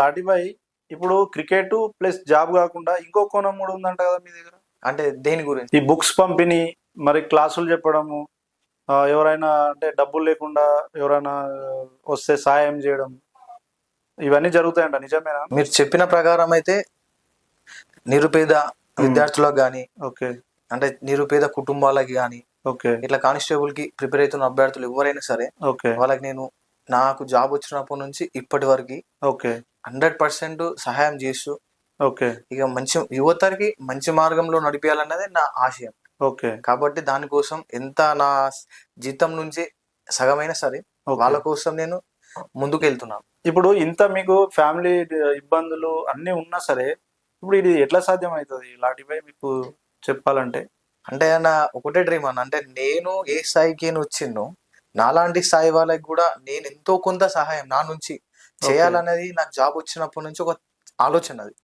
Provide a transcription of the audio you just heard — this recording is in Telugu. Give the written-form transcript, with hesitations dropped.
లాటిబాయ్, ఇప్పుడు క్రికెట్ ప్లస్ జాబ్ కాకుండా ఇంకో కోణం కూడా ఉందంట కదా మీ దగ్గర? అంటే దేని గురించి? ఈ బుక్స్ పంపిణీ, మరి క్లాసులు చెప్పడము, ఎవరైనా అంటే డబ్బులు లేకుండా ఎవరైనా వస్తే సాయం చేయడం, ఇవన్నీ జరుగుతాయంట, నిజమేనా? మీరు చెప్పిన ప్రకారం అయితే నిరుపేద విద్యార్థులకు కానీ, ఓకే, అంటే నిరుపేద కుటుంబాలకి కానీ, ఓకే, ఇట్లా కానిస్టేబుల్ కి ప్రిపేర్ అవుతున్న అభ్యర్థులు ఎవరైనా సరే, ఓకే, వాళ్ళకి నేను నాకు జాబ్ వచ్చినప్పటి నుంచి ఇప్పటి వరకు ఓకే, 100% సహాయం చేస్తూ, ఓకే, ఇక మంచి యువతకి మంచి మార్గంలో నడిపించాలన్నది నా ఆశయం. ఓకే, కాబట్టి దానికోసం ఎంత నా జీతం నుంచి సగమైనా సరే వాళ్ళ కోసం నేను ముందుకు వెళ్తున్నాను. ఇప్పుడు ఇంత మీకు ఫ్యామిలీ ఇబ్బందులు అన్నీ ఉన్నా సరే, ఇప్పుడు ఇది ఎట్లా సాధ్యం అవుతుంది లాటిబాయ్ మీకు చెప్పాలంటే? అంటే నా ఒకటే డ్రీమ్ అన్న, అంటే నేను ఏ స్థాయికి వచ్చిందో నాలాంటి స్థాయి వాళ్ళకి కూడా నేను ఎంతో కొంత సహాయం నా నుంచి చేయాలనేది నాకు జాబ్ వచ్చినప్పటి నుంచి ఒక ఆలోచన అది.